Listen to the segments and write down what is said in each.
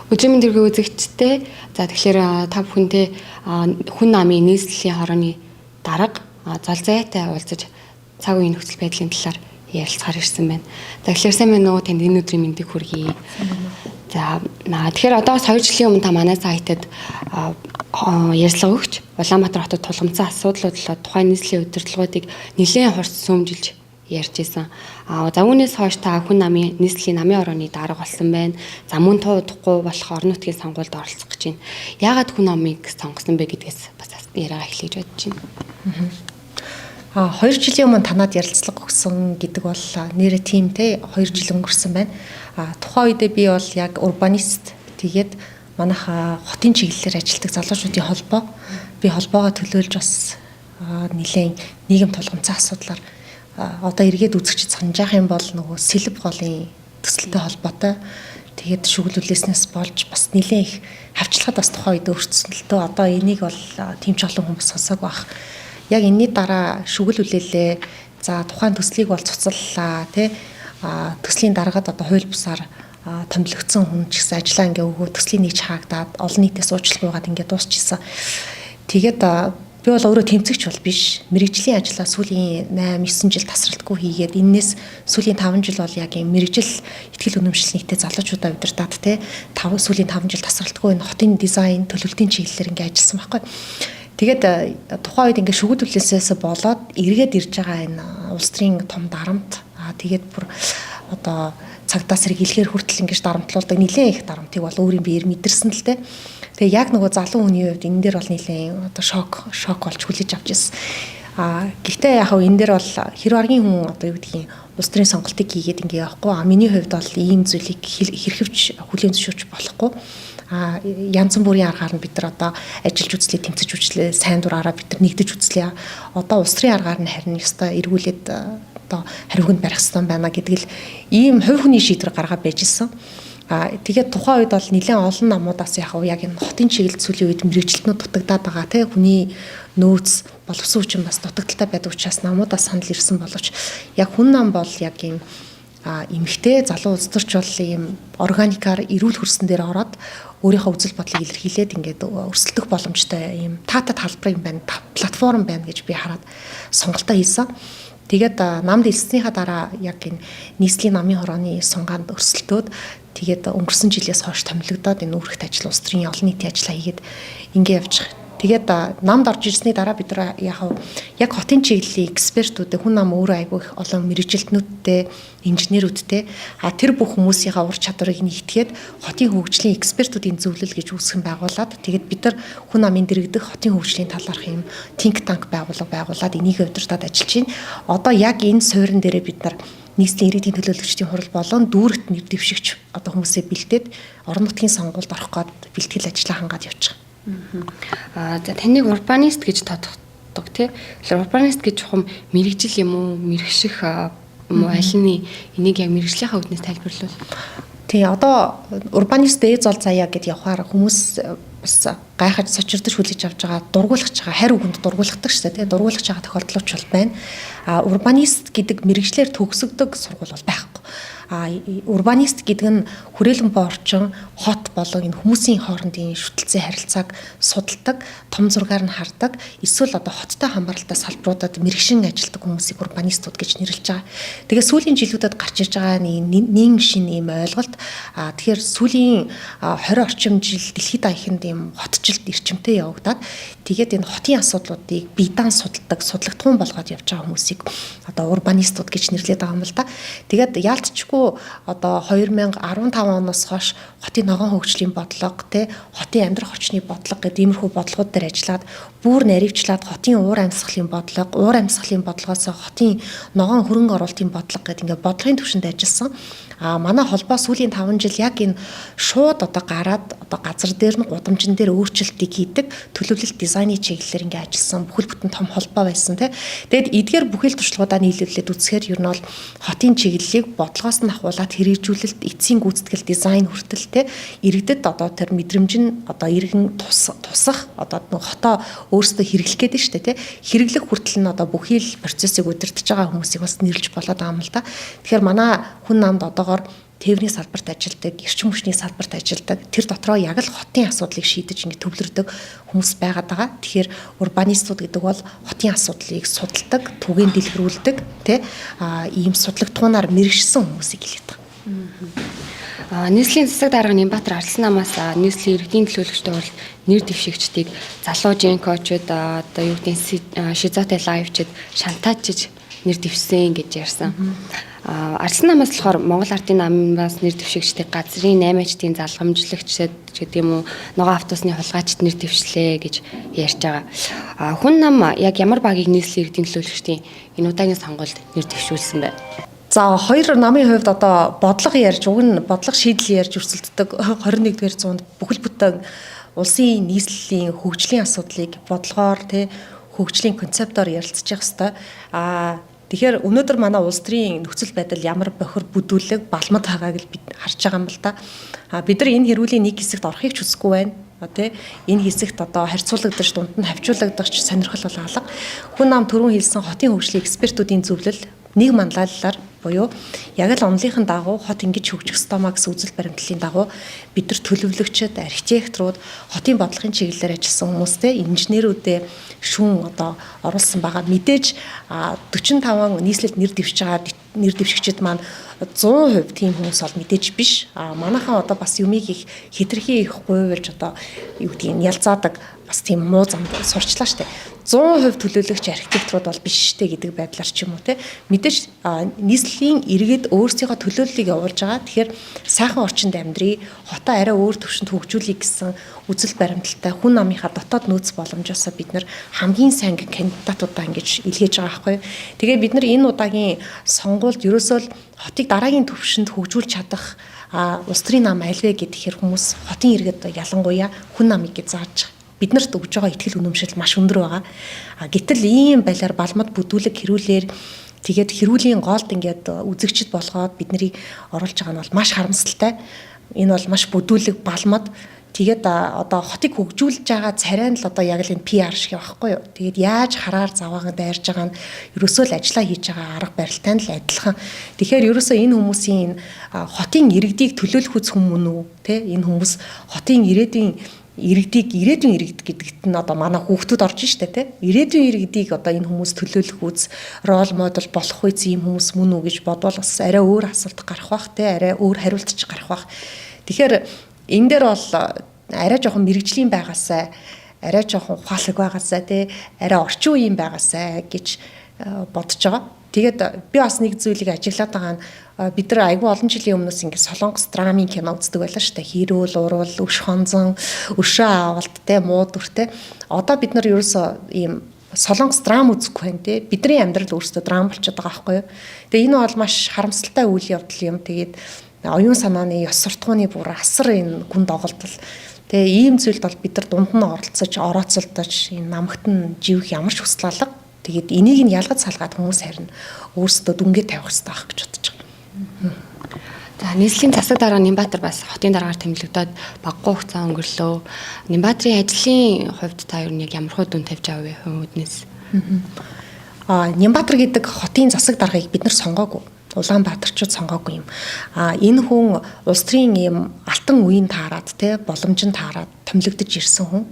Өдрийн мэндийг үзэгчтэй. За тэгэхээр та бүхэнтэй хүн намын нийслэлийн хорооны дарга зал зайтай уулзаж цаг үеийн нөхцөл байдлын талаар ярилцахаар ирсэн байна. За тэгэхээр сайн байна уу? Танд энэ өдрийн мэндийг хүргэе. За тэгэхээр одоо 2 жилийн өмнө та манай сайтад ярилцлага өгч Улаанбаатар хотод тулгамдсан асуудлууд болоод тухайн нийслэлийн удирдлагуудыг нэлээд хурц сүмжилж ярьж исэн. За үүнээс хойш та хүн намын нийслэлийн намын орооны дарга болсон байна. За мөн туудахгүй болох орон нутгийн сонгуульд оролцох гэж байна. Яагаад хүн намыг сонгосон бэ гэдгээс бас яриага эхлэж бодож байна. 2 жилийн өмнө танад ярилцлага өгсөн гэдэг бол нэрэ тимтэй 2 жил өнгөрсөн байна. Тухайн үедээ би бол яг урбанист тэгээд манайх хотын чиглэлээр ажилладаг залуучуудын холбоо. Би холбоогоо төлөөлж бас нэлээд нийгэм тулгамдсан асуудлаар одоо эргээд үзэгч санджаах юм бол нөгөө сэлб голын төсөлтэй холбоотой. Тэгээд шүглүүлснээс болж бас нэлээд их хавчлагад бас тухайн үед өртсөн л дөө. Одоо энийг бол тимч олон хүмүүс сонсоог байх. Яг энэний дараа шүгэл үлээлээ. За тухайн төслийг бол цуцаллаа тий. Төслийн дараагаад одоо хууль бусаар томилогдсон хүн ч гэсэн ажиллаа ингээ өгөө төслийн нэг хаагдаад олон нийтээс уучлалгүйгээд ингээ дуусчихсан. Тэгээд би бол өөрөө тэмцэгч бол биш. Мэргэжлийн ажлаа сүүлийн 8-9 жил тасралтгүй хийгээд энэс сүүлийн 5 жил бол яг юм мэргэжил ихтгэл үнэмшил нийтэд залуучуудаа удирдаад те сүүлийн 5 жил тасралтгүй энэ хотын дизайн төлөвлөлтийн чиглэлээр ингээ ажилласан байхгүй. Тэгээд тухайн үед ингээ шүгдүүлээсээс болоод эргээд ирж байгаа энэ улс төрийн том дарамт тэгээд бүр одоо цагдаа сэргийлэхээр хүртэл ингэж дарамтлуулдаг нэлээд их дарамтыг бол өөрийн биеэр мэдэрсэн л те. Тэгээ яг нөгөө залуу хүний хувьд энэ дээр бол нэлээд одоо шок болж хүлээж авч ирсэн. Гэхдээ яг энэ дээр бол хэрэв аргийн хүн одоо юу гэдгийг улс төрийн сонголтыг хийгээд ингээ явахгүй. Миний хувьд бол ийм зүйлийг хэрхэвч хүлээн зөвшөөрч болохгүй. Янз бүрийн аргаар нь бид нар одоо ажиллаж үзлээ, тэмцэж үзлээ, сайн дураараа бид нар нэгдэж үзлээ. Одоо улс төрийн аргаар нь харин ёстой эргүүлээд одоо хариуганд барих хэрэгтэй байна гэдэг л ийм хувь хүний шийдвэр гаргаад байж исэн. Тэгээд тухайн үед бол нэлээд олон намуудаас яг энэ хотын чиглэл зүйлийн үед мэрэгжилтнүүд дутагдаад байгаа тий хүний нөөц боловсон хүчин бас дутагдaltaй байдаг учраас намуудаас санал ирсэн боловч яг хүн нам бол яг ийм эмэгтэй залуу улс төрч бол ийм органикаар эрүүл хөрсөн дээр ороод өөрийнхөө үзэл бодлыг илэрхийлээд ингээд өрсөлдөх боломжтой ийм таатад халбар юм байна, платформ байна гэж би хараад сонголтоо хийсэн. Тэгээд намд элснийхаа дараа яг энэ нийслэлийн намын хорооны сунгаанд өрсөлдөөд тэгээд өнгөрсөн жилээс хойш томилогдоод энэ үүрэгт ажил улс төрийн олон нийтийн ажиллаа хийгээд ингэ явж байгаа. Тэгээд намд орж ирсний дараа бид нар яг хотын чиглэлийн экспертүүдээ хүн нам өөрөө айгүй их олон мэрэгжилтнүүдтэй, инженерүүдтэй тэр бүх хүмүүсийнхаа ур чадварыг нэгтгээд хотын хөгжлийн экспертүүдийн зөвлөл гэж үүсгэн байгуулад тэгээд бид нар хүн намын дэргэдэх хотын хөгжлийн талаарх юм think tank байгуулад энийг удирдах ажиллаж байна. Одоо яг энэ суурин дээрээ бид нар нийслэлийн ирээдүйн төлөөлөгчдийн хурал болон дүүрэгт нэр дэвшигч одоо хүмүүсээ бэлдээд орон нутгийн сонгуульд орох гээд бэлтгэл ажиллаа хангаад явж байгаа. За таныг урбанист гэж тодорхойдог тий. Тэгэхээр урбанист гэж чухам мэрэгжил юм уу, мэрэгших юм уу аль нь энийг яг мэрэгжлийнхаа үднээс тайлбарлуул. Тий одоо урбанист дээд зол заяа гэд явахаар хүмүүс бас гайхаж сочирдож хүлээж авч байгаа дургуулж байгаа харь үгэнд дургуулгадаг шүү дээ тий. Дургуулж байгаа тохиолдлууд бол байна. Урбанист гэдэг мэрэгчлэр төгсөгдөг сургууль бол байхгүй. Урбанист гэдэг нь хүрээлэн буй орчин, хот болон энэ хүмүүсийн хоорондын шүтэлцээ харилцааг судалдаг, том зургаар нь хардаг, эсвэл одоо хоттой хамааралтай салбаруудад мэрэгшин ажилладаг хүмүүсийг урбанистууд гэж нэрлэж байгаа. Тэгээ сүүлийн жилүүдэд гарч ирж байгаа нэг шин ийм ойлголт. Тэгэхээр сүүлийн 20 орчим жил дэлхийд даяарханд ийм хотчлт эрчимтэй явагдаад тэгээд энэ хотын асуудлуудыг биедан судалдаг, судлагдсан болгоод явж байгаа хүмүүсийг одоо урбанистууд гэж нэрлэдэг байгаа юм л да. Тэгээд яалтчгүй одоо 2015 оноос хойш хотын ногоон хөгжлийн бодлого те хотын амьдрах орчны бодлого гэдэг иймэрхүү бодлогууд дээр ажиллаад бүр наривчлаад хотын уур амьсгалын бодлогоос хотын ногоон хөрөнгө оруулалтын бодлого гэдэг ингээд бодлогын түвшинд ажилласан. Манай холбоо сүүлийн 5 жил яг энэ шууд одоо гараад одоо газар дээр нь гудамжин дээр өөрчлөлтийг хийдэг төлөвлөлт дизайны чиглэлээр ингээд ажилласан бүхэл бүтэн том холбоо байсан тий. Тэгэд эдгээр бүхэл туршлагуудаа нийлүүлээд үзэхээр ер нь бол хотын чиглэлийг бодлогоос нь ахуулаад хэрэгжүүлэлт, эцсийн гүйцэтгэл, дизайн хүртэл тий иргэдэд одоо тэр мэдрэмж нь одоо иргэн тусах одоо хотоо өөрсдөө хэрэглэх гэдэг нь шүү дээ тий. Хэрэглэх хүртэл нь одоо бүхэл процессыг удирдах байгаа хүмүүсийг бас нэрлж болоод байгаа юм л да. Тэгэхээр манай хүн намд одоогоор тээврийн салбарт ажилладаг, эрчим хүчний салбарт ажилладаг. Тэр дотроо яг л хотын асуудлыг шийдэж ингэ төвлөрдөг хүмүүс байгаад байгаа. Тэгэхээр урбанистууд гэдэг бол хотын асуудлыг судалдаг, түгээн дэлгэрүүлдэг, ийм судлагдхуунаар мэрэгшсэн хүмүүсийг хэлээд байгаа. Нийслэлийн засаг дарга Нямбатар Арсланамаас нийслэлийн иргэдийн төлөөлөгчдөө бол нэр дэвшигчдийг залуу жинкочуд одоо юу гэдэг шизотэй лайвчд шантаажж нэр дэвшсэн гэж ярьсан. Арсланамаас болохоор Монгол Ардын намаас нэр дэвшигчдийг газрын 8-ачдын залгамжлагчид гэдэг юм уу ногоо автобусны хулгайчид нэр дэвшлээ гэж ярьж байгаа. Хүн нам яг ямар багийг нийслэлийн иргэдийн төлөөлөгчдийн энэ удаагийн сонгуульд нэр дэвшүүлсэн бэ? За хоёр намын хувьд одоо бодлого ярьж, уг нь бодлого шийдэл ярьж өрсөлддөг 21-р зуунд бүхэл бүтэн улсын нийслэлийн хөгжлийн асуудлыг бодлогоор хөгжлийн концептоор ярилцчих хэвээр. Тэгэхээр өнөөдөр манай улс төрийн нөхцөл байдал ямар бохир бүдүүлэг балмад байгааг л бид харж байгаа юм л да. Бид нар энэ хэрүүлийн нэг хэсэгт орохыг ч хүсэхгүй байна. Энэ хэсэгт одоо харьцуулагдаж дунд нь хавчуулагдах сонирхол бол алга. Хүн нам түрүүн хэлсэн хотын хөгжлийн экспертүүдийн зөвлөл нэг манлайлалаар буюу яг л онлынхын дагуу хот ингэж хөгжих ёстой маа гэсэн үзэл баримтлалын дагуу бид нар төлөвлөгчд, архитекторууд, хотын бодлогын чиглэлээр ажилласан хүмүүстэй инженерүүдээ шүүн одоо оруулсан байгаа. Мэдээж 45 нийслэлд нэр дэвшиж байгаа нэр дэвшигчид маань 100% тийм хүмүүс бол мэдээж биш. Манайхан одоо бас юмыг их хитрхи их гуйвалж одоо юу гэдгийг ялзаадаг бас тийм муу замд сурчлаа штэ. 100% төлөөлөгч архитекторууд бол биш штэ гэдэг байдлаар ч юм уу мэдээж нийслэлийн иргэд өөрсдийнхөө төлөөллийг явуулж байгаа. Тэгэхээр сайхан орчинд амьдрий, хотоо арай өөр төвшөнд хөгжүүлэх гэсэн үзэл баримталтай хүн намынхаа дотоод нөөц боломжоос бид нар хамгийн сайн кандидатуудаа ингэж илгээж байгаа байхгүй. Тэгээ бид нар энэ удаагийн сонгуульд ерөөсөө л хотыг дараагийн төвшөнд хөгжүүлж чадах улс төрийн нам альвэ гэхээр хүмүүс хотын иргэд ялангуяа хүн намыг гэж зааж биднэрт өгж байгаа ихтгэл үнэмшил маш өндөр байгаа. Гэтэл ийм балиар балмад бүдүүлэг хэрүүлэр тэгээд хэрүүлийн голд ингээд үзэгчд болгоод бид нарыг оруулж байгаа нь бол маш харамсалтай. Энэ бол маш бүдүүлэг балмад. Тэгээд одоо хотыг хөгжүүлж байгаа царай нь л одоо яг л энэ PR шиг байхгүй юу. Тэгээд яаж хараар заваахан дайрж байгаа нь ерөөсөө л ажиллаа хийж байгаа арга барилтай нь л адилхан. Тэгэхээр ерөөсөө энэ хүмүүсийн хотын иргэдийг төлөөлөх хүмүүс мөн үү? Энэ хүмүүс хотын иргэдийн иргэд гэдэгт нь одоо манай хүүхдүүд орж штэ ирээдүйн иргэдийг одоо энэ хүмүүс төлөөлөх үз рол модел болох үз ийм хүмүүс мөн үү гэж бодвол бас арай өөр асуулт гарах бах арай өөр хариулт гарах бах. Тэгэхээр энэ дээр бол арай жоохон мэрэгжлийн байгаасаа арай жоохон ухаалаг байгаасаа арай орчин үеийн байгаасаа гэж бодож байгаа. Тэгээд би бас нэг зүйлийг ажиглаад байгаа нь бид нар айгүй олон жилийн өмнөөс ингэ Солонгос драмын кино үздэг байлаа шүү дээ. Хэрүүл, урвал, өш хонзон, өшөө авалт мууд үртэй. Одоо бид нар ерөөсөө ийм Солонгос драм үзэхгүй байна Бидний амьдрал өөрсдөө драм болчиход байгаа байхгүй юу. Тэгээ энэ бол маш харамсалтай үйл явдал юм. Тэгээд оюун санааны ёс суртахууны бүр асар энэ гүн доголдол. Тэгээ ийм зүйлд бол бид нар дунд нь орооцолдож энэ намагт нь живэх ямар ч хүсэл алга. Тэгээд энийг нь ялгаж салгаад хүмүүс харин өөрсдөө дүнгээ тавих хэрэгтэй байх гэж бодож байгаа. За нийслэлийн засаг дарга Нямбатар бас хотын дараагаар тэмдэглэгдээд багагүй хугацаа өнгөрлөө. Нямбатрын ажлын хувьд та юу нэг ямар хөө дүн тавьж авав вэ хүмүүднээс? Нямбатар гэдэг хотын засаг даргаыг бид нар сонгоогүй. Улаанбаатарчууд сонгоогүй юм. Энэ хүн улс төрийн ийм алтан үеийн таарад боломжин таарад томилогдож ирсэн хүн.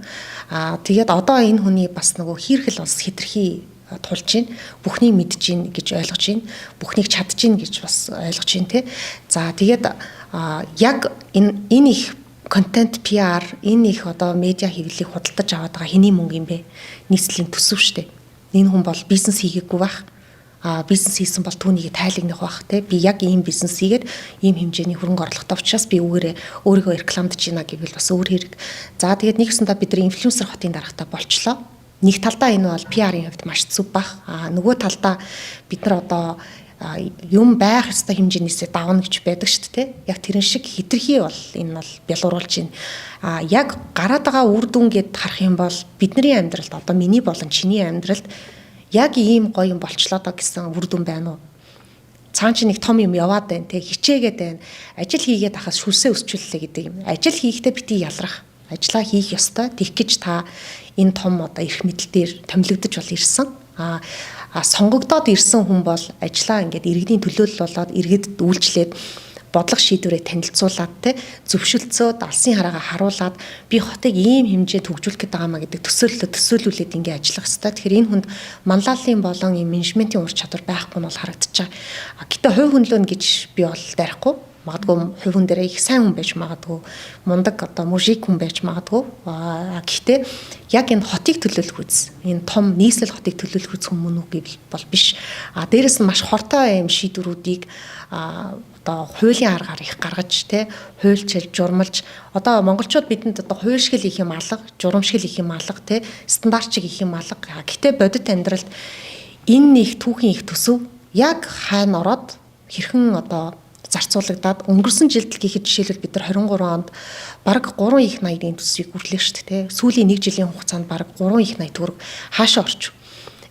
Тэгээд одоо энэ хүний бас нөгөө хийрхэл улс хитрхи тулж гин бүхнийг мэдж гин гэж ойлгож гин бүхнийг чадж гин гэж бас ойлгож гин За тэгээд яг энэ их контент PR энэ их одоо медиа хэвлэлийг худалдаж аваад байгаа хэний мөнгө юм бэ? Нийслэлийн төсөв штэ. Энэ хүн бол бизнес хийгээгүй байх. Бизнес хийсэн бол түүнийг тайлагнах байх би яг ийм бизнес хийгээд ийм хэмжээний хөрөнгө оруулалттай учраас би өөрийгөө рекламдж байна гэвэл бас өөр хэрэг. За тэгээд нэгсэндээ бид нар инфлюенсер хотын даргатай болчлоо. Нэг талдаа энэ бол PR-ийн хувьд маш зүв бах. Нөгөө талдаа бид нар одоо юм байх ёстой хэмжээнээсээ давна гэж байдаг шүү дээ. Яг тэрэн шиг хитрхи бол энэ бол бялууруулж байна. Яг гараад байгаа үр дүн гэд харах юм бол бидний амьдралд одоо миний болон чиний амьдралд яг ийм гоё юм болчлоо доо гэсэн үр дүн байна уу? Цаан чи нэг том юм яваад байна хичээгээд байна. Ажил хийгээд ахаас шүлсээ өсчүүллээ гэдэг юм. Ажил хийхдээ бити ялрах. Ажлаа хийх ёстой. Тэгэх гэж та энэ том одоо эрх мэдэл дээр томилогдож бол ирсэн. Сонгогдоод ирсэн хүн бол ажлаа ингээд иргэдийн төлөөлөл болоод иргэдэд үйлчлээд бодлого шийдвэрээ танилцуулаад те зөвшөлдсөд алсын хараагаа харуулад би хотыг ийм хэмжээнд хөгжүүлэх гээд байгаамаа гэдэг төсөөлүүлээд ингээ ажиллах хэрэгтэй. Тэгэхээр энэ хүнд манлайлалын болон ийм менежментийн ур чадвар байхгүй нь бол харагдаж байгаа. Гэтэ хувь хөндлөн гэж би бол дарихгүй. Магадгүй хувь хүн дээр их сайн хүн байж магадгүй, мундаг одоо мужик хүн байж магадгүй. Гэхдээ яг энэ хотыг төлөөлөх үз, энэ том нийслэл хотыг төлөөлөх үз хүмүүн үг бол биш. Дээрэс нь маш хортой юм шийдвэрүүдийг одоо хуулийн аргаар их гаргаж те хуульчилж, журмалж одоо монголчууд бидэнд одоо хууль шиг л их юм алга, журам шиг л их юм алга те стандарт шиг их юм алга. Гэхдээ бодит амьдралд энэ их түүхийн их төсөв яг хайна ороод хэрхэн одоо зарцуулагдаад өнгөрсөн жилд гэхэд жишээлбэл бид нар 23 онд бараг 3 их 80-ийн төсвийг хүрлээ шүү дээ. Сүүлийн 1 жилийн хугацаанд бараг 3 их 80 төгрөг хаашаа орчих.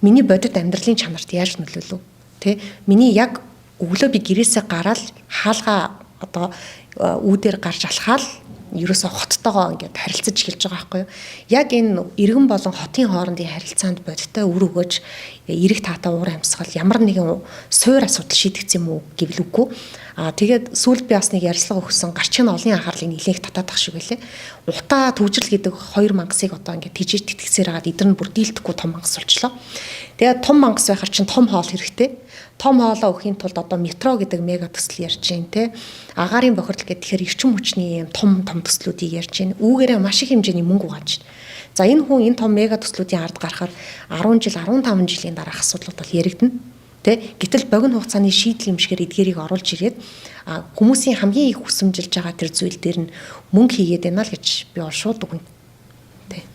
Миний бодит амьдралын чанарт яаж нөлөөлөв? Тэ миний яг өглөө би гэрээсээ гараад хаалгаа одоо үүдээр гарч алхаал ерөөсө хоттойгоо ингээд харилцаж эхэлж байгаа байхгүй юу. Яг энэ иргэн болон хотын хоорондын харилцаанд бодиттой үр өгөөж эрэг таатай уур амьсгал ямар нэгэн суур асуудал шийдэгдсэн юм уу гэвэл үгүй. Тэгээд сүүлд би бас нэг ярилцлага өгсөн гарчгийн олон анхаарлыг нэлээх татаадах шиг байлээ. Утаа төвжрэл гэдэг 2 мангасыг одоо ингээд тижиж тэтгэсээр хагаад эдгээр нь бүр дийлдэхгүй том мангас болчлоо. Тэгээд том мангас байхаар чинь том хоол хэрэгтэй. Том хоолоо өхийн тулд одоо метро гэдэг мега төсөл ярьж байна те. Агаарын бохирдол гэдэг тэгэхээр эрчим хүчний юм том төслүүдийг ярьж байна. Үүгээрээ маш их хэмжээний мөнгө угааж байна. За энэ хүн энэ том мега төслүүдийн ард гарахаар 10 жил 15 жилийн дараах асуудлууд бол яригдана. Тэ гэтэл богино хугацааны шийдэл юмшгээр эдгээрийг оруулж ирээд хүмүүсийн хамгийн их хүсэмжилж байгаа тэр зүйл дээр нь мөнгө хийгээд байна л гэж би бол шууд үгэн. Тэ.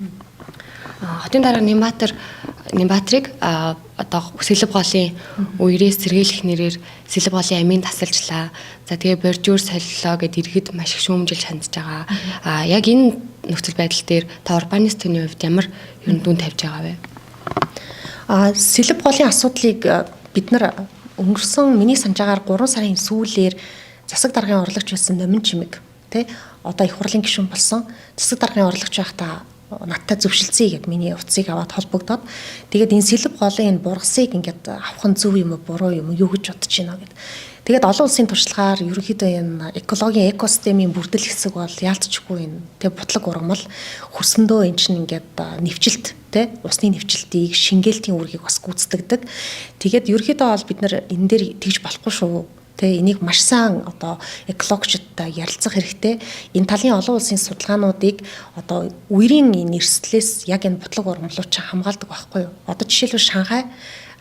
Хотын дарга Нимбаатрыг одоо сэлб голын үерээс сэргийлэх нэрээр сэлб голын амийн тасалжлаа. За тэгээ боржуур солилоо гэд иргэд маш их шүүмжилж хандж байгаа. Яг энэ нөхцөл байдал дээр та урбанистны хувьд ямар ерөн дүн тавьж байгаа вэ? Сэлб голын асуудлыг бид нар өнгөрсөн миний санаж байгаагаар 3 сарын сүүлээр засаг даргын орлогч байсан Номин Чимэг тий одоо их хурлын гишүүн болсон засаг даргын орлогч байхдаа надтай зөвшөлдсөе гэд миний утсыг аваад холбогдоод тэгээд энэ сэлб голын энэ бургасыг ингээд авах нь зөв юм уу буруу юм уу юу гэж бодож байна гэд. Тэгээд олон улсын туршлагаар ерөнхийдөө энэ экологийн экосистемийн бүрдэл хэсэг бол яалтчгүй энэ тэг бутлаг ургамал хөрсөндөө эн чинь ингээд нэвчилт тэ усны нэвчилтийг шингээлтийн үүргийг бас гүйцэтгэдэг. Тэгээд ерөнхийдөө бол бид нар энэ дээр тэгж болохгүй шүү. Тэ энийг маш сайн одоо экологчдтай ярилцах хэрэгтэй. Энэ талын олон улсын судалгаануудыг одоо үерийн нэрслээс яг энэ бутлаг ургамлууд чинь хамгаалдаг байхгүй юу? Одоо жишээлбэл Шанхай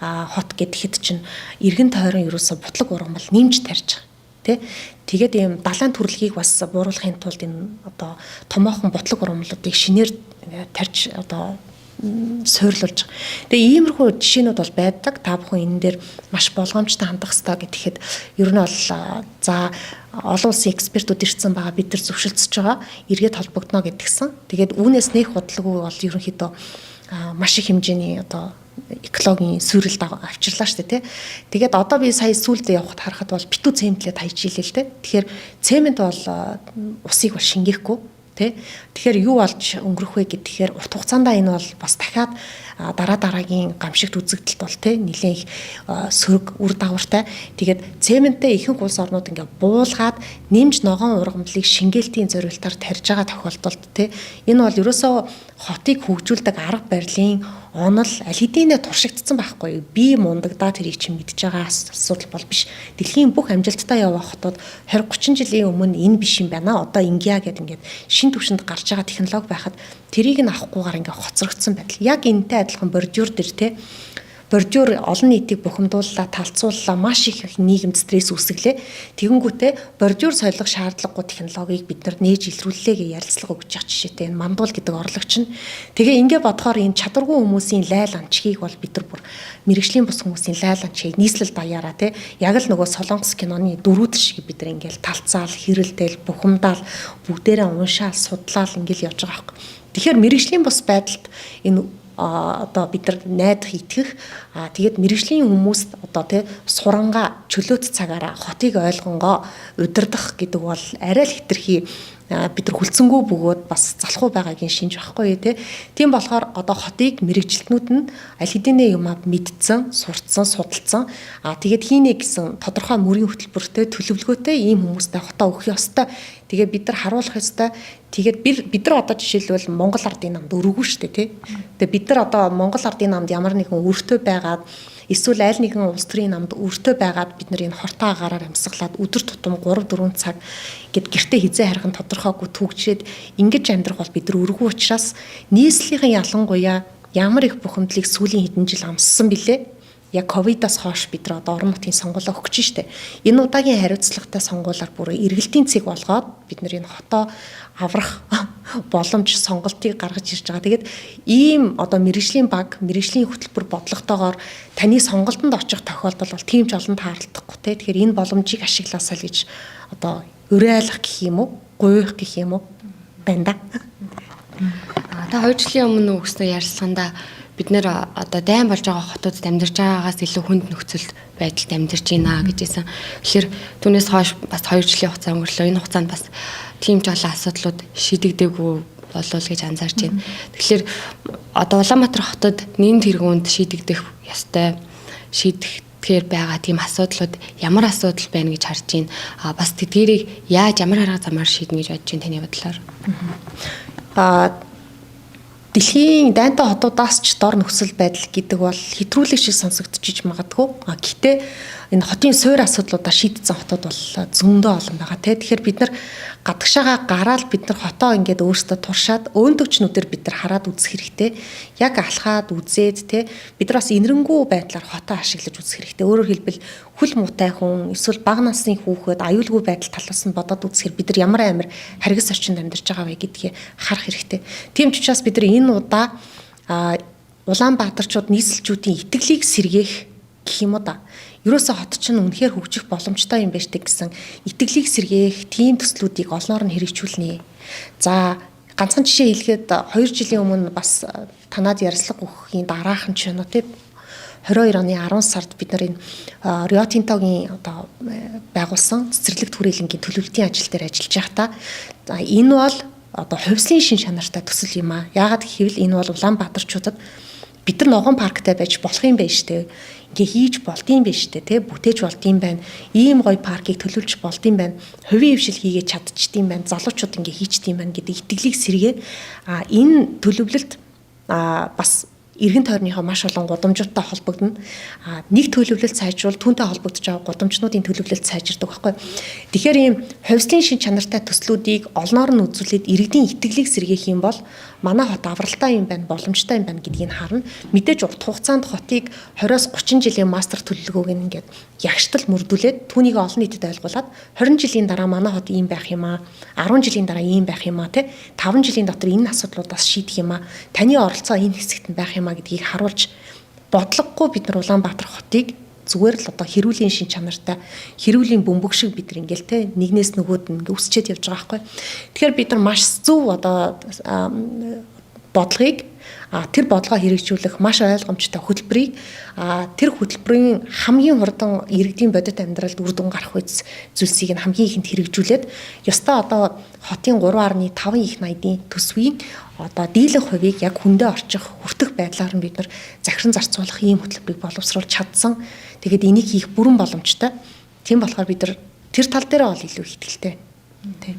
хот гэдэгэд чинь эргэн тойрон ерөөсө бутлаг ургамал нэмж тарьж байгаа. Тэгээд ийм далайн төрөлхийг бас бууруулахын тулд энэ одоо томоохон бутлаг ургамлуудыг шинээр тарьж одоо суурлуулж. Тэгээ иймэрхүү жишээнүүд бол байдаг. Та бүхэн энэ дээр маш болгоомжтой хандах хэрэгтэй гэхэд ер нь бол за олон улсын экспертүүд ирсэн байгаа бид нар зөвшөлдсөж байгаа эргээд холбогдно гэдгсэн. Тэгээд үүнээс нэх бодлого бол ерөнхийдөө маш их хэмжээний одоо экологийн сүрэлд авчирлаа шүү дээ тий. Тэгээд одоо би сая сүүлдээ явахад харахад бол битүү цемենтлээд хайж ийлээ л тий. Тэгэхээр цемент бол усыг бол шингээхгүй тий. Тэгэхээр юу болж өнгөрөх вэ гэхээр урт хугацаанд энэ бол бас дахиад дараагийн гамшигт үзэгдэлт бол тий нэлээд их сөрөг үр дагавартай. Тэгээд цементтэй ихэнх улс орнууд ингээ буулгаад нэмж ногоон ургамлыг шингээлтийн зорилтоор тарьж байгаа тохиолдолд тий энэ бол ерөөсөө хотыг хөгжүүлдэг арга барилын онол аль хэдийнэ туршигдсан байхгүй. Би мундагдаа тэрийг чинь мэдж байгаа асуудал бол биш. Дэлхийн бүх амжилттай явах хотод 20-30 жилийн өмнө энэ биш юм байна. Одоо ингиа гэдэг ингээд шин түвшинд гарч байгаа технологи байхад тэрийг нь авахгүйгээр ингээд хоцрогдсон байдал. Яг энэтэй адилхан бордюр дээр те бордюр олон нийтийг бухимдууллаа, талцууллаа, маш их нийгэмд стресс үүсгэлээ. Тэгэнгүүтээ бордюр солих шаардлагагүй технологиг бид нар нээж илрүүллээ гэж ярилцлага өгч байгаа жишээтэй энэ мандуул гэдэг орлогч нь. Тэгээ ингээ бодохоор энэ чадваргүй хүмүүсийн лайл анчгийг бол бид нар бүр мэрэгжлийн бус хүмүүсийн лайл анчгийг нийслэл даяараа те яг л нөгөө Солонгос киноны дөрүүд шиг бид нар ингээл талцаал, хэрэлдээл, бухимдаал, бүгдээрээ уншаал, судлаал ингээл явж байгаа байхгүй. Тэгэхээр мэрэгжлийн бус байдалд энэ одоо бид нар найдах итгэх тэгээд мэрэгжлийн хүмүүст одоо тий сурангаа чөлөөт цагаараа хотыг ойлгонгоо удирдах гэдэг бол арай л хэтэрхий бид нар хүлцэнгүү бөгөөд бас залхуу байгаагийн шинж байхгүй тий. Тийм болохоор одоо хотыг мэрэгжилтнүүд нь аль хэдийнэ юмаа мэдсэн, сурцсан, судалсан. Тэгээд хийнэ гэсэн тодорхой мөрийн хөтөлбөртэй төлөвлөгөөтэй ийм хүмүүстэй хотоо өгөх ёстой. Тэгээд бид нар харуулах ёстой. Тэгээд бид нар одоо жишээлбэл Монгол Ардын намд өргөв шүү дээ тий. Тэгээд бид нар одоо Монгол Ардын намд ямар нэгэн өртөө байгаад эсвэл аль нэгэн улс төрийн намд өртөө байгаад бид нар энэ хортоо агараар амьсгалаад өдөр тутам 3-4 цаг гэд гэртээ хизээ харах нь тодорхойгүй түгжээд ингэж амьдрах бол бид нар өргөө учраас нийслэлийн ялангуяа ямар их бухимдлыг сүүлийн хэдэн жил амссан билээ. Яг ковидоос хойш бид нар одоо орон нутгийн сонгуулаа өгч штэ. Энэ удаагийн хариуцлагатай сонгуулиар бүр эргэлтийн цэг болгоод бид нар энэ хотоо аврах боломж сонголтыг гаргаж ирж байгаа. Тэгээд ийм одоо мэрэгжлийн баг, мэрэгжлийн хөтөлбөр бодлоготойгоор таны сонголтонд очих тохиолдол бол тийм ч олон таарлахгүй те. Тэгэхээр энэ боломжийг ашиглаасаа л гэж одоо уриалгах гэх юм уу, гуйх гэх юм уу байна да. Та 2 жилийн өмнө өгсөн ярилцлаганда бид нэр одоо дайн болж байгаа хотуудад амьдарч байгаагаас илүү хүнд нөхцөлд байдалд амьдарч байна гэжсэн. Тэгэхээр түүнээс хойш бас 2 жилийн хугацаа өнгөрлөө. Энэ хугацаанд бас тийм ч олон асуудлууд шийдэгдээгүй болов гэж анзаарч байна. Тэгэхээр одоо Улаанбаатар хотод нийт тэргуунд шийдэгдэх ёстой шийдэхээр байгаа тийм асуудлууд ямар асуудал байна гэж харж байна. Бас тэдгэрийг яаж ямар арга замаар шийднэ гэж бодож байна таны бодлоор. Дэлхийн дайнтай хотуудаас ч дор нөхцөл байдал гэдэг бол хэтрүүлэг шиг сонсогдчихж магадгүй. Гэхдээ энэ хотын суур асуудлуудаа шийдсэн хотууд бол зөндөө олон байгаа тийм. Тэгэхээр бид нар гадагшаага гараад бид нар хотоо ингээд өөрсдөө туршаад өөндөө төчнүүдээр бид нар хараад үзэх хэрэгтэй. Яг алхаад үзээд тийм бид нар бас инэрэнгүү байдлаар хотоо ашиглаж үзэх хэрэгтэй. Өөрөөр хэлбэл хүл муутай хүн эсвэл бага насны хүүхэд аюулгүй байдал талаас нь бодоод үзэхээр бид нар ямар амар харгас орчинд амьдарч байгаа вэ гэдгийг харах хэрэгтэй. Тийм ч учраас бид нар энэ удаа Улаанбаатарчууд нийслэлчүүдийн итгэлийг сэргээх гэх юм уу да. Ерөөсө хот чинь үнэхээр хөгжих боломжтой юм байна штэ гэсэн итгэлийг сэргээх тийм төслүүдийг олноор нь хэрэгжүүлнэ. За ганцхан жишээ хэлэхэд 2 жилийн өмнө бас танад ярилцлага өгөхийн дараахан ч юм уу тийм 22 оны 10 сард бид нар энэ Rio Tinto-гийн одоо байгуулсан цэцэрлэг түрээлэнгийн төлөвлөлтийн ажил дээр ажиллаж байхдаа энэ бол одоо хувьслын шин чанартай төсөл юм аа. Яагаад гэвэл энэ бол Улаанбаатарчуудад бид нар ногоон парктай байж болох юм байна штэ. Ингээ хийж болдсон байна штэ, тэ бүтээж болдсон байна. Ийм гоё паркийг төлөвлөж болдсон байна. Хувийн хвшил хийгээд чадчихдсан байна. Залуучууд ингээ хийчдсан байна гэдэг итгэлийг сэргээд энэ төлөвлөлт бас эргэн тойрныхоо маш олон гудамжуудтай холбогдно. Нэг төлөвлөлт сайжруул түүнтэй холбогдож байгаа гудамжнуудын төлөвлөлт сайжирдаг байхгүй. Тэгэхээр ийм хувьслын шин чанартай төслүүдийг олноор нь үзүүлээд иргэдийн итгэлийг сэргээх юм бол манай хот авралтай юм байна, боломжтой юм байна гэдгийг харна. Мэдээж урт хугацаанд хотыг 20-30 жилийн мастер төлөвлөгөөг ингээд ягштал мөрдүүлээд түүнийг олон нийтэд ойлгуулад 20 жилийн дараа манай хот ийм байх юм аа, 10 жилийн дараа ийм байх юм аа, 5 жилийн дотор энэ асуудлуудаас шийдэх юм аа, таны оролцоо энэ хэсэгт нь байх юм гэдгийг харуулж бодлогогүй бид нар Улаанбаатар хотыг зүгээр л одоо хэрүүлийн шин чанартай хэрүүлийн бөмбөг шиг бид нар ингээл те нэгнээс нөгөөд нь өсчээд явж байгаа байхгүй. Тэгэхээр бид нар маш зөв одоо бодлогыг тэр бодлогоо хэрэгжүүлэх маш ойлгомжтой хөтөлбөрийг тэр хөтөлбөрийн хамгийн хурдан иргэдийн бодит амьдралд үр дүн гарах зүйлсийг нь хамгийн ихэнд хэрэгжүүлээд ёстой одоо хотын 3.5 их 80-ийн төсвийн одоо дийлэнх хувийг яг хүндээ орчих хүртэх байдлаар нь бид нар захиран зарцуулах ийм хөтөлбөрийг боловсруулж чадсан. Тэгээд энийг хийх бүрэн боломжтой. Тийм болохоор бид нар тэр тал дээр бол илүү их итгэлтэй. Тийм.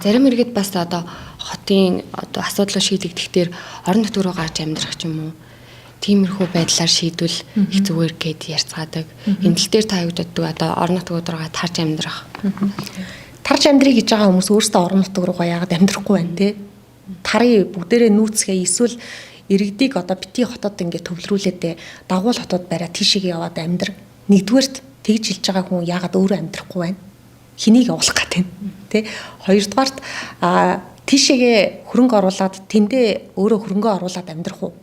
Зарим иргэд бас одоо хотын одоо асуудлыг шийдэгдэх дээр орон нутг руу гарч амьдрах ч юм уу тиймэрхүү байдлаар шийдвэл их зүгээр гэд ярьцгаадаг. Энэ тал дээр та юу боддог? Одоо орон нутгууд руугаа тарж амьдрах. Тарж амьдрий гэж байгаа хүмүүс өөрсдөө орон нутг руугаа яагаад амьдрахгүй байна те? Тарыг бүгдээрээ нүүцгээ эсвэл иргэдийг одоо бити хотод ингээд төвлөрүүлээд дагуул хотод бариа тийшээ яваад амьдр. Нэгдүгээрт тэгж хэлж байгаа хүн яагаад өөрөө амьдрахгүй байна? Хэнийг явуулах гэдэг тэ. Хоёрдугаарт тийшээгээ хөрөнгө оруулаад тэндээ өөрөө хөрөнгө оруулаад амьдрах уу?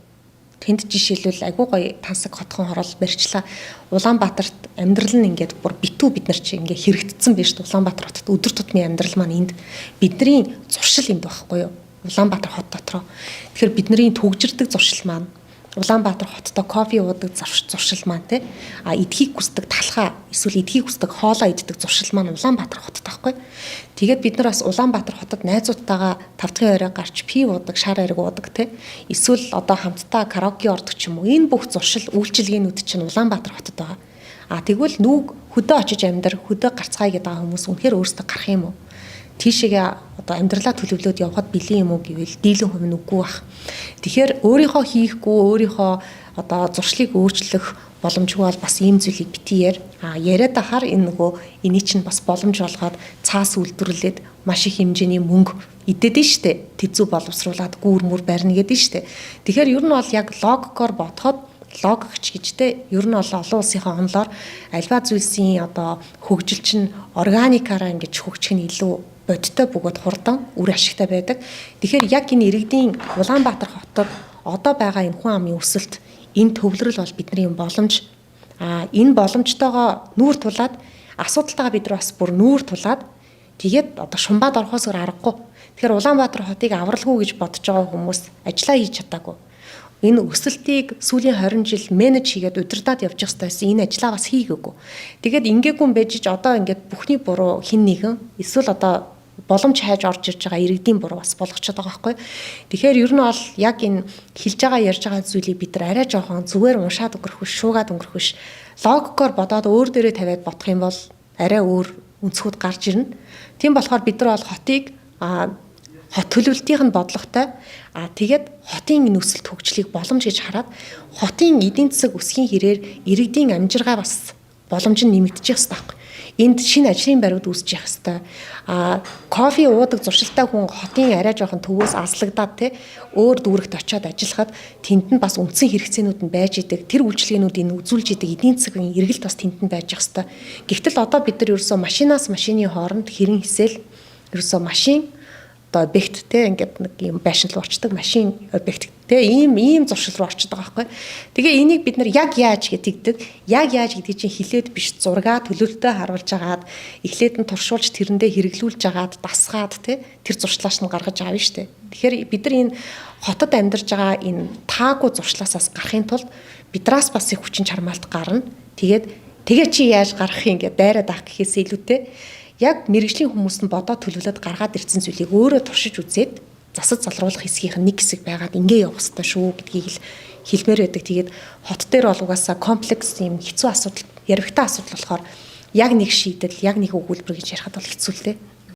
Тэнд жишээлбэл агүй гоё тансаг хотхон хорол барьчлаа. Улаанбаатарт амьдрал нь ингээд бүр битүү бид нар чи ингээд хэрэгжсэн байж шүү дээ. Улаанбаатар хотод өдөр тутмын амьдрал маань энд бидний зуршил энд байхгүй юу? Улаанбаатар хот дотроо. Тэгэхээр бидний төгжирдэг зуршил маань Улаанбаатар хоттой кофе уудаг зуршил маань те эдхийг хүсдэг талхаа эсвэл эдхийг хүсдэг хоолоо иддэг зуршил маань Улаанбаатар хотод таахгүй. Тэгээд бид нар бас Улаанбаатар хотод найзуудтайгаа 5 дахь орой гарч пив уудаг, шар ариг уудаг те. Эсвэл одоо хамтдаа караоке ордог ч юм уу. Энэ бүх зуршил үйлчилгээнүүд чинь Улаанбаатар хотод байгаа. Тэгвэл нүг хөдөө очиж амьдр, хөдөө гарцгаая гэдэг хүмүүс үнэхээр өөрсдөө гарах юм уу? Тийшээгээ одоо амьдралаа төлөвлөөд явхад бэлэн юм уу гэвэл дийлэн хувь нь үгүй бах. Тэгэхээр өөрийнхөө хийхгүй, өөрийнхөө одоо зуршлыг өөрчлөх боломжгүй бол бас ийм зүйлийг битгий яриад ахаар энэ нөгөө эний чинь бас боломж болгоод цаас үйлдвэрлээд маш их хэмжээний мөнгө идэдэж штэ. Тэзүү боловсруулад гүүр мөр барьна гэдэг штэ. Тэгэхээр ер нь бол яг логикоор бодоход логикч гэжтэй ер нь бол олон улсынхаа онлоор альва зүйлсийн одоо хөгжил чинь органикаараа ингэж хөгжих нь илүү бодтой бөгөөд хурдан үр ашигтай байдаг. Тэгэхээр яг энэ иргэдийн Улаанбаатар хотод одоо байгаа энэ хүн амын өсөлт энэ төвлөрөл бол бидний боломж. Энэ боломжтойгоо нүүр тулаад асуудалтайгаа бид нар бас бүр нүүр тулаад тэгээд одоо шумбаад орохоос аргагүй. Тэгэхээр Улаанбаатар хотыг авралгүй гэж бодож байгаа хүмүүс ажиллаа хийж чадаагүй. Энэ өсөлтийг сүүлийн 20 жил менеж хийгээд удирдаад явж байгаа хэвээр энэ ажлаа бас хийгээгүй. Тэгээд ингээгүй юм байж одоо ингээд бүхний буруу хин нэгэн эсвэл одоо боломж хайж орж ирж байгаа иргэдийн буруу бас болгочиход байгаа байхгүй. Тэгэхээр ер нь бол яг энэ хэлж байгаа ярьж байгаа зүйлийг бид нар арай жоохон зүгээр уншаад өнгөрөх биш, шуугаад өнгөрөх биш. Логикоор бодоод өөр дээрээ тавиад бодох юм бол арай өөр өнцгүүд гарч ирнэ. Тийм болохоор бид нар бол хотыг хот төлөвлөлтийнх нь бодлоготой тэгээд хотын нөхцөлт хөгжлийг боломж гэж хараад хотын эдийн засаг өсгийн хэрээр иргэдийн амжиргаа бас боломж нь нэмэгдэж явах хэрэгтэй. Энд шинэ ажлын байрууд үүсэж явах хэрэгтэй. Кофе уудаг зуршилтай хүн хотын арай жоохон төвөөс аслагдаад те өөр дүүрэгт очиод ажиллахад тэнд нь бас үндсэн хэрэгцээнүүд нь байж идэг. Тэр үйлчилгээнүүдийг үзүүлж идэг эдийн засгийн эргэлт бас тэнд нь байж явах хэрэгтэй. Гэхдээ одоо бид нар ерөөсөө машинаас машины хооронд хэрэн хисэл ерөөсөө машин одоо объект те ингээд нэг юм байшин руу очдог машин объект те ийм зуршил руу орчод байгаа байхгүй. Тэгээ энийг бид нар яг яаж гэдэгдэг гэдгийг чинь хилээд биш зургаа төлөвлөлтөд харуулж агаад эхлээд нь туршуулж тэрэндээ хэрэглүүлж агаад дасгаад те тэр зуршлааш нь гаргаж авна штэ. Тэгэхээр бид нар энэ хотод амьдарч байгаа энэ таагүй зуршлаасаас гарахын тулд бидраас бас их хүчин чармаалт гарна. Тэгээ чи яаж гарах юм ингээд дайраад авах гэхээс илүүтэй яг мэрэгжлийн хүмүүс нь бодоод төлөвлөд гаргаад ирсэн зүйлийг өөрөө туршиж үзээд засаж залруулах хэсгийнх нь нэг хэсэг байгаад ингээ явах хэрэгтэй шүү гэдгийг л хэлмээр байдаг. Тэгээд хот дээр бол угаасаа комплекс юм хэцүү асуудал, яригтай асуудал болохоор яг нэг шийдэл, яг нэг өгүүлбэр гэж ярихад бол хэцүү л дээ.